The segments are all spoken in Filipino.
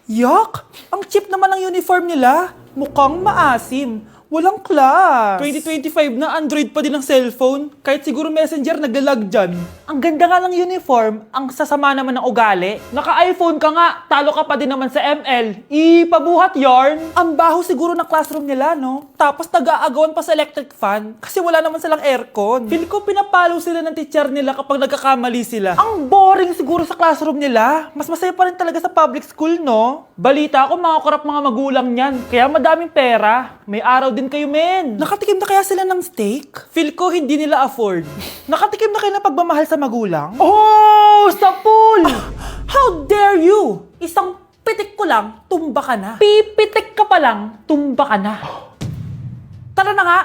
Yak! Ang cheap naman ng uniform nila. Mukhang maasim. Walang class. 2025 na Android pa din ang cellphone. Kahit siguro Messenger naglalag dyan. Ang ganda nga ng uniform, ang sasama naman ng ugali. Naka-iPhone ka nga, talo ka pa din naman sa ML. Ipabuhat yarn. Ang baho siguro ng classroom nila, no? Tapos nag-aagawan pa sa electric fan kasi wala naman silang aircon. Feel ko pinapalo sila ng teacher nila kapag nagkakamali sila. Ang boring siguro sa classroom nila. Mas masaya pa rin talaga sa public school, no? Balita ko mga korap mga magulang niyan, kaya madaming pera. May araw din kayo, men. Nakatikim na kaya sila ng steak? Feel ko hindi nila afford. Nakatikim na kayo ng pagmamahal sa magulang? Oh, sa pool! How dare you? Isang pitik ko lang, tumba ka na. Pipitik ka pa lang, tumba ka na. Tara na nga.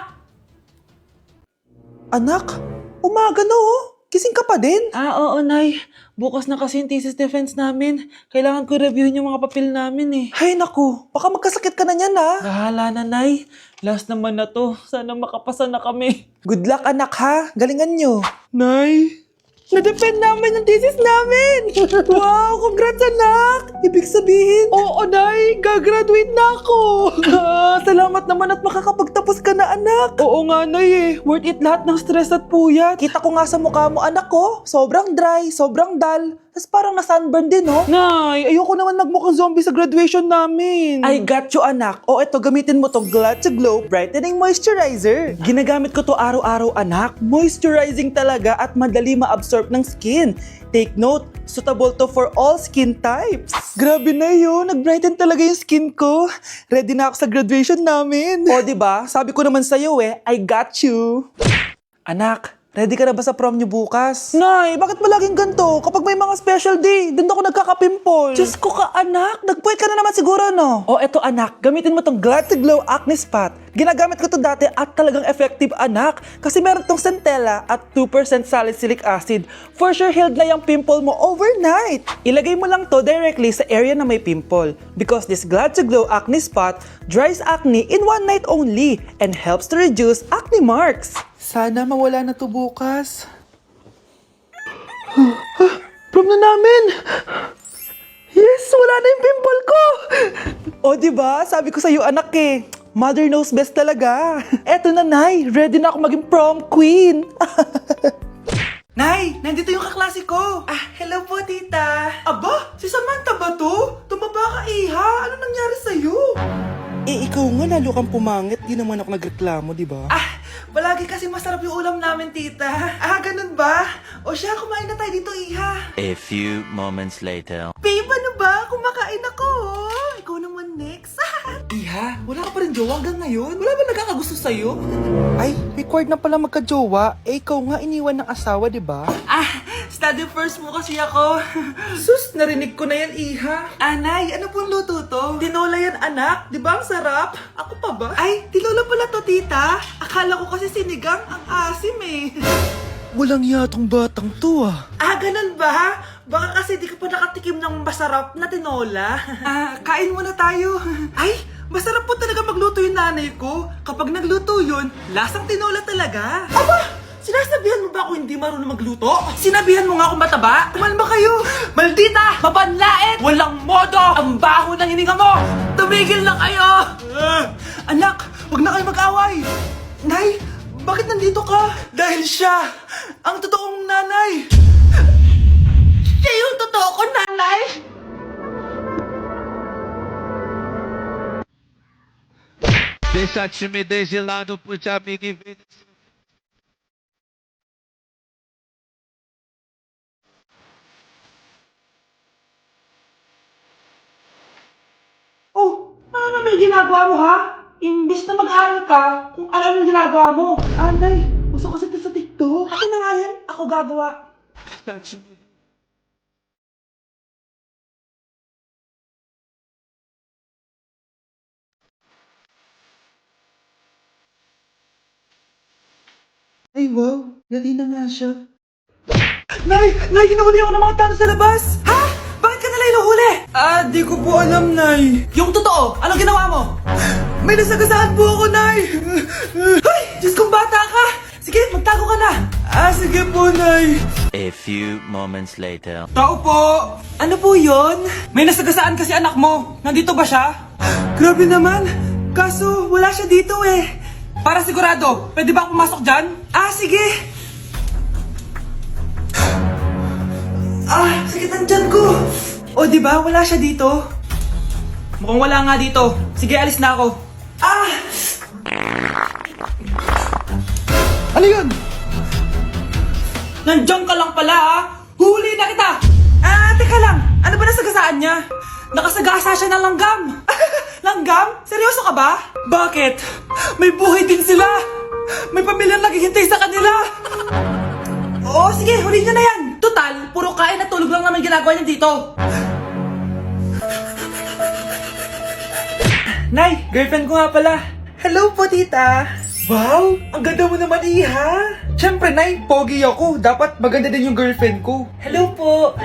Anak, umaga na oh. Gising ka pa din? Oo, Nay. Bukas na kasi yung thesis defense namin. Kailangan ko reviewin yung mga papel namin eh. Hay naku, baka magkasakit ka na niyan ha. Bahala na, Nay. Last naman na to. Sana makapasa na kami. Good luck anak ha, galingan nyo. Nay! Na-defend namin ang thesis namin! Wow, congrats anak! Ibig sabihin, Oo, Nay! Gagraduate na ako! salamat naman at makakapagtapos ka na anak. Oo nga, Nay eh. Worth it lahat ng stress at puyat. Kita ko nga sa mukha mo anak ko, sobrang dry, sobrang dull. Tapos parang na-sunburn din no? Nay, ayoko naman magmukhang zombie sa graduation namin. I got you anak. O eto, gamitin mo tong Glad to Glow Brightening Moisturizer. Ginagamit ko to araw-araw anak. Moisturizing talaga at madali ma-absorb ng skin. Take note, suitable to for all skin types. Grabe na yun, nag-brighten talaga yung skin ko. Ready na ako sa graduation namin. O diba, sabi ko naman sa'yo I got you. Anak, ready ka na ba sa prom niyo bukas? Nay, bakit ba laging ganito? Kapag may mga special day, doon ako nagkaka-pimple. Diyos ko ka anak, nagpuwit ka na naman siguro no? O eto anak, gamitin mo tong Glad to Glow Acne Spot. Ginagamit ko to dati at talagang effective anak. Kasi meron tong centella at 2% salicylic acid. For sure healed na yung pimple mo overnight. Ilagay mo lang to directly sa area na may pimple. Because this Glad to Glow Acne Spot dries acne in one night only and helps to reduce acne marks. Sana mawala na to bukas. Prom na namin! Yes! Wala na yung pimple ko! O diba? Sabi ko sa'yo anak Mother knows best talaga. Eto na, Nay. Ready na ako maging prom queen. Nay, nandito yung kaklase ko. Hello po, tita. Aba, si Samantha ba to? Tumaba ka, iha. Ano nangyari sa'yo? Ikaw nga lalo kang pumangit. Di naman ako nagreklamo, di ba? Palagi kasi masarap yung ulam namin, tita. Ganun ba? O siya, kumain na tayo dito, iha. A few moments later. Babe, ano ba? Kumakain ako. Ikaw naman next. Iha, wala ka pa rin jowa hanggang ngayon? Wala ba nagkakagusto sa'yo? Ay, required na pala magka-jowa. Ikaw nga iniwan ng asawa, di ba? Study first mo kasi ako. Sus, narinig ko na yan, iha. Anay, ano pong luto to? Tinola yan, anak. Di ba ang sarap? Ako pa ba? Ay, tinola pala to, tita. Akala ko kasi sinigang. Ang asim Walang yatong batang to ganun ba? Baka kasi di ka pa nakatikim ng masarap na tinola. Kain muna tayo. Ay, masarap po talaga magluto yung nanay ko. Kapag nagluto yun, lasang tinola talaga. Aba! Sinasabihan mo ba ako hindi marunong magluto? Sinabihan mo nga ako mataba? Kumalma kayo! Maldita! Mapanlait! Walang modo! Ang baho ng hininga mo! Tumigil na kayo! Anak, wag na kayo mag-away! Nay, bakit nandito ka? Dahil siya, ang totoong nanay! Siya yung totoo ko, nanay! Deixa a timidez de lado pros amigos e vem. Oh, ano may ginagawa mo ha? Imbis na mag-aaral ka, kung ano yung ginagawa mo. Anay, uso kasi ito sa TikTok. Akin na nga yan, ako gagawa. Ay wow, dali na nga siya. Nay! Nay, hinahuli ako ng mga tanong sa labas! Ha? Bakit ka nila hinuhuli? Di ko po alam, Nay. Yung totoo, anong ginawa mo? May nasagasaan po ako, Nay! Ay! Diyos kong bata ka! Sige, magtago ka na! Sige po, Nay. A few moments later. Tao po! Ano po yon? May nasagasaan kasi anak mo. Nandito ba siya? Grabe naman. Kaso, wala siya dito eh. Para sigurado, pwede ba ako pumasok dyan? Sige. Sakit ang tiyan ko. O, di ba? Wala siya dito. Mukhang wala nga dito. Sige, alis na ako. Ano yun? Nandiyan ka lang pala ha? Huli na kita! Teka lang. Ano ba nasagasaan niya? Nakasagasa siya ng langgam. Langgam? Seryoso ka ba? Bakit? May buhay din sila. May pamilyang naghihintay sa kanila. Oo, sige, huli niyo na yan. Total, puro kain at tulog lang naman ginagawa niya dito. Nay, girlfriend ko nga pala. Hello po, tita. Wow, ang ganda mo naman, Iha. Siyempre, Nay, pogi ako. Dapat maganda din yung girlfriend ko. Hello po.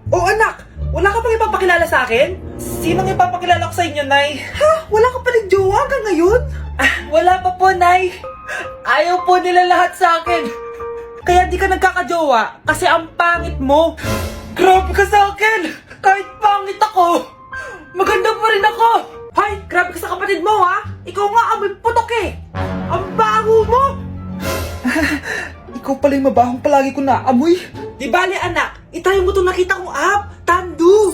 Oh, anak, wala ka pang ipapakilala sa akin? Sinong ipapakilala ko sa inyo, Nay? Wala ka pa rin jowa hanggang ngayon? Wala pa po, Nay. Ayaw po nila lahat sa akin. Kaya di ka nagkakajowa kasi ang pangit mo. Grabe ka sa akin. Kahit pangit ako, maganda pa rin ako. Hay, grabe ka sa kapatid mo, ha? Ikaw nga amoy putok eh. Ang baho mo. Ikaw pala yung mabahong palagi ko na amoy. Di bali, anak. Itayo mo itong nakita kong app. Tandu.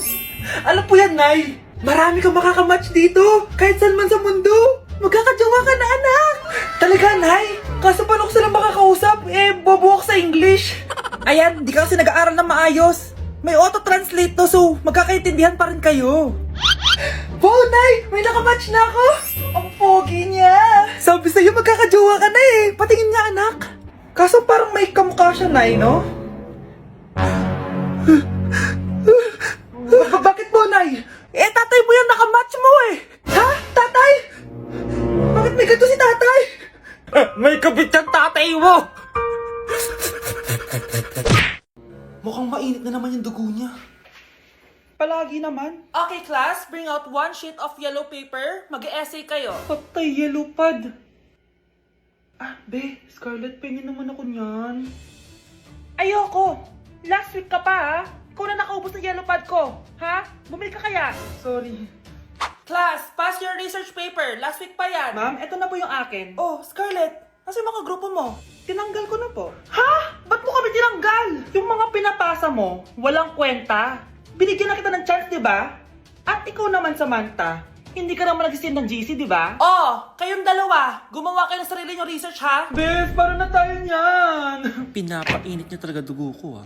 Alam po yan, Nay. Marami kang makakamatch dito. Kahit saan man sa mundo. Magkakajowa ka na, anak. Talaga, Nay? Kaso paano ko sila makakausap? Bobo ako sa English. Ayan, di ka kasi nag-aaral na maayos. May auto-translate to, so magkakaintindihan pa rin kayo. Wow, Nay! May nakamatch na ako! Ang pogi niya! Sabi sa'yo, magkakajowa ka na eh! Patingin nga, anak! Kaso parang may kamukha siya, Nay, no? Bakit mo, Nay? Tatay mo yan nakamatch mo eh! Ha? Tatay? Bakit may ganito si tatay? May kabit ang tatay mo! Mukhang mainit na naman yung dugo niya. Palagi naman. Okay, class. Bring out one sheet of yellow paper. Mag-essay kayo. Patay, yellow pad. Be, Scarlett, pengin naman ako niyan. Ayoko. Last week ka pa, ha? Ikaw na nakaubos ng yellow pad ko. Ha? Bumili ka kaya? Sorry. Class, pass your research paper. Last week pa yan. Ma'am, eto na po yung akin. Oh, Scarlett, nasa yung mga grupo mo? Tinanggal ko na po. Ha? Ba't mo kami tinanggal? Yung mga pinapasa mo, walang kwenta. Binigyan na kita ng chance, di ba? At ikaw naman, Samantha, hindi ka naman nag-send ng GC, di ba? Oh, kayong dalawa. Gumawa kayo ng sarili niyong research, ha? Bes, paano na tayo niyan? Pinapainit niya talaga dugo ko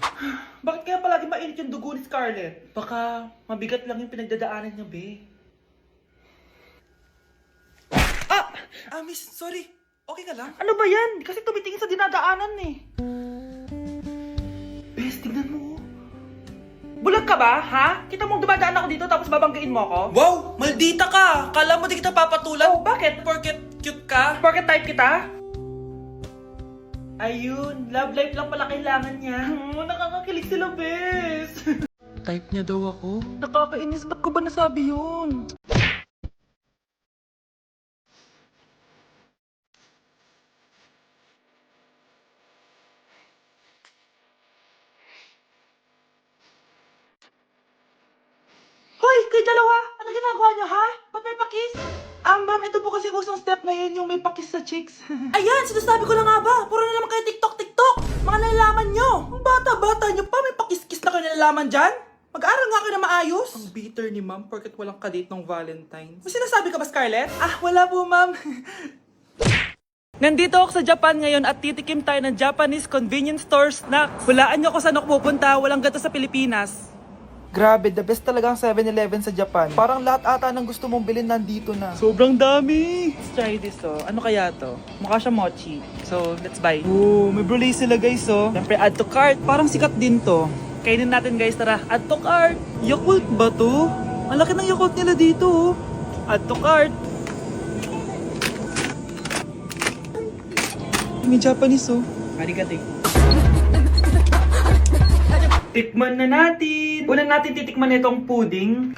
Bakit kaya palagi mainit yung dugo ni Scarlett? Baka mabigat lang yung pinagdadaanan niya, be. Miss, sorry. Okay ka lang? Ano ba yan? Kasi tumitingin sa dinadaanan eh. Bes, tignan mo. Bulag ka ba, ha? Kita mong dumadaan ako dito tapos babanggain mo ako? Wow! Maldita ka! Kala mo di kita papatulan? Oh, bakit? Porket cute ka? Porket type kita? Ayun, love life lang pala kailangan niya. Nakakakilig sila, bes. Type niya daw ako. Nakakainis, ba't ko ba nasabi yun? Hoy, kayo dalawa! Ano ginagawa niyo, ha? Ba't may pakis? Ma'am, ito po kasi usong step na yun, yung may pakis sa chicks. Ayan, sinasabi ko na nga ba? Puro na naman kayo TikTok! Mga nalalaman niyo! Ang bata-bata niyo pa, may pakis-kis na kayo nalalaman dyan? Mag-aaral nga kayo na maayos. Ang bitter ni ma'am, porket walang kadate ng Valentine's. May sinasabi ka ba, Scarlett? Wala po, ma'am. Nandito ako sa Japan ngayon at titikim tayo ng Japanese convenience store snacks. Hulaan niyo kung saan ako pupunta, walang gato sa Pilipinas. Grabe, the best talaga ang 7-Eleven sa Japan. Parang lahat ata ng gusto mong bilhin nandito na. Sobrang dami! Let's try this, Ano kaya to? Mukha siya mochi. So, let's buy. Oh, may brulee sila, guys, Siyempre, add to cart. Parang sikat din to. Kainin natin, guys, tara. Add to cart. Yakult ba to? Ang laki ng Yakult nila dito, Add to cart. May Japanese, Arigato. Tikman na natin. Una natin titikman itong pudding.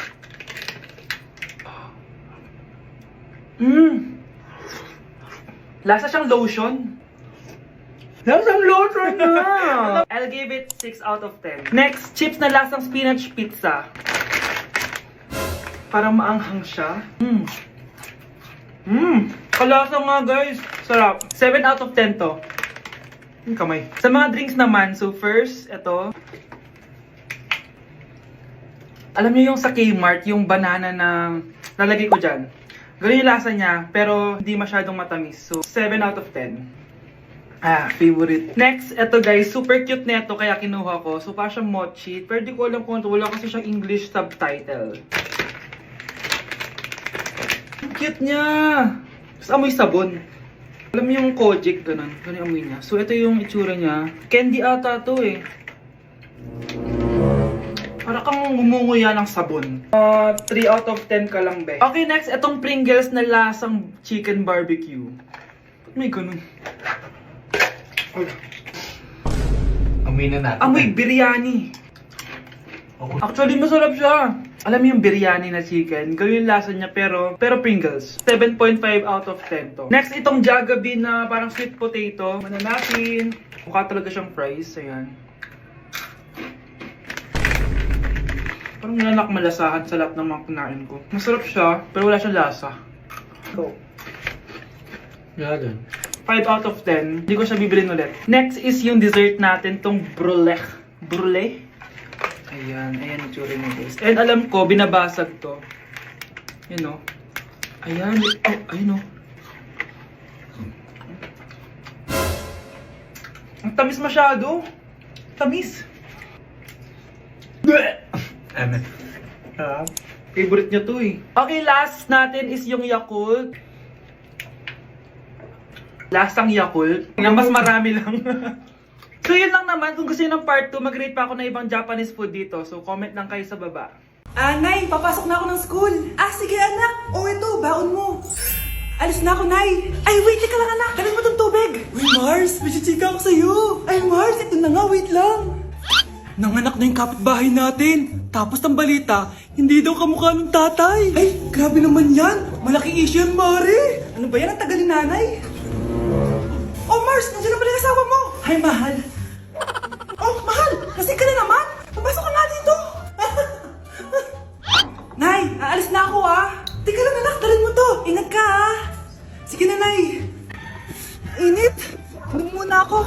Lasa siyang lotion. Lasang loto na! I'll give it 6 out of 10. Next, chips na lasang spinach pizza. Parang maanghang siya. Kalasa nga guys. Sarap. 7 out of 10 to. Yung kamay. Sa mga drinks naman, so first, ito. Alam niyo yung sa Kmart, yung banana na lalagay ko dyan. Ganun yung lasa niya, pero hindi masyadong matamis. So, 7 out of 10. Favorite. Next, ito guys, super cute na ito, kaya kinuha ko. So, parang siyang mochi. Pero di ko alam kung ito, wala kasi siyang English subtitle. Ang cute niya! Tapos amoy sabon. Alam mo yung Kojic, ganun. Ganun yung amoy niya. So, ito yung itsura niya. Candy ata to eh. Para kang ngumunguya ng sabon. 3 out of 10 ka lang, be. Okay, next, itong Pringles na lasang chicken barbecue. Ba't may ganun? Amoy na natin. Amoy biryani. Actually, masarap siya. Alam mo yung biryani na chicken, ganun yung lasa niya, pero Pringles. 7.5 out of 10 to. Next, itong Jollibee na parang sweet potato. Ano natin? Mukha talaga siyang fries. Ayan. Parang nanak malasahan sa lahat ng mga kinain ko. Masarap siya, pero wala siyang lasa. Go. Yan. 5 out of 10. Hindi ko siya bibilin ulit. Next is yung dessert natin, tong brulee. Brulee? Ayan, ayan yung tsura niya guys. And alam ko, binabasag to. Yun o. Ayan, oh, ayun o. Ang tamis masyado. Tamis. Favorite niya to eh. Okay, last natin is yung Yakult. Lasang Yakult. Nga mas marami lang. So yun lang naman. Kung gusto nyo ng part 2, mag-rate pa ako ng ibang Japanese food dito. So comment lang kayo sa baba. Nay, papasok na ako ng school. Sige anak. Ito, baon mo. Alis na ako, Nay. Ay, wait, teka lang anak. Dalhin mo tong tubig. Uy, Mars, may chichika ako sa'yo. Ay, Mars, ito na nga, wait lang. Nanganak na yung kapitbahay natin. Tapos ang balita, hindi daw kamukha ng tatay. Ay, grabe naman yan. Malaking issue yan, Mari. Ano ba yan? Ang tagal ni nanay. Oh, Mars, nandiyan na pala yung asawa mo. Hi, mahal. Oh, mahal, lasing ka na naman. Papasok ka nga dito. Nay, aalis na ako Teka lang anak, dalhin mo to. Ingat ka Sige na, Nay. Init. Huwag muna ako.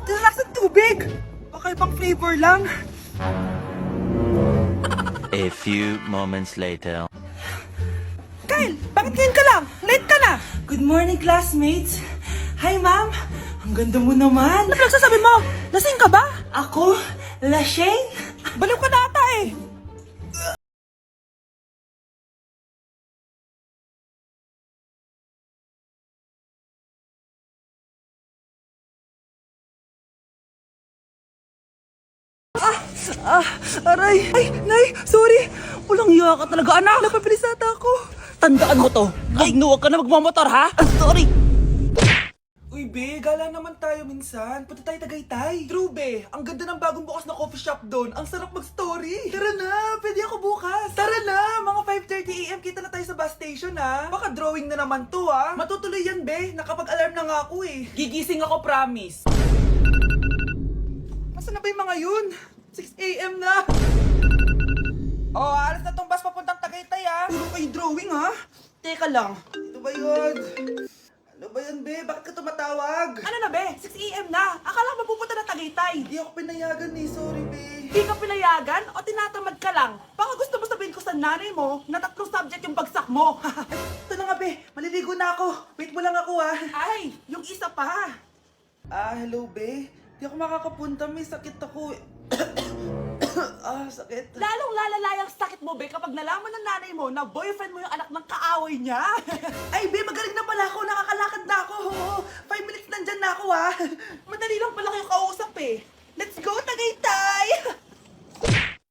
Lasang tubig. Baka ibang flavor lang. A few moments later. Kyle, bakit ngayon ka lang? Late ka na. Good morning, classmates. Hi, ma'am. Ang ganda mo naman. Ano nagsasabi mo? Lasing ka ba? Ako? Lasing? Baliw ka na ata eh. Aray. Ay, Nay, sorry. Walang iya ka talaga, anak. Napapilisata ako. Tandaan mo to. Ay, huwag ka na magmamotor, ha? Sorry. Uy, be, gala naman tayo minsan. Punta tayo Tagaytay. True, be. Ang ganda ng bagong bukas na coffee shop doon. Ang sarap mag-story. Tara na, pwede ako bukas. Tara na, mga 5:30 AM kita na tayo sa bus station, ha? Baka drawing na naman to, ha? Matutuloy yan, be. Nakapag-alarm na nga ako, eh. Gigising ako, promise. Nasaan na ba yung mga yun? 6 AM na. Alas na tong bus papuntang Tagaytay, ha? Puro kayo drawing, ha? Teka lang. Ito ba yun? Ano ba yan, be? Bakit ka tumatawag? Ano na, be? 6 AM na. Akala ko mapupunta na Tagaytay. Hindi ako pinayagan, eh. Sorry, be. Hindi ka pinayagan o tinatamad ka lang? Baka gusto mo sabihin ko sa nanay mo na 3 subject yung bagsak mo. Ito na nga, be. Maliligo na ako. Wait mo lang ako, ha? Ay, yung isa pa. Hello, be. Hindi ako makakapunta. May sakit ako. Sakit. Lalong lalala yung sakit mo, be, kapag nalaman ng nanay mo na boyfriend mo yung anak ng kaaway niya. Ay, be, magaling na pala ako. Nakakalakad na ako. 5 minutes nandyan na ako, ha.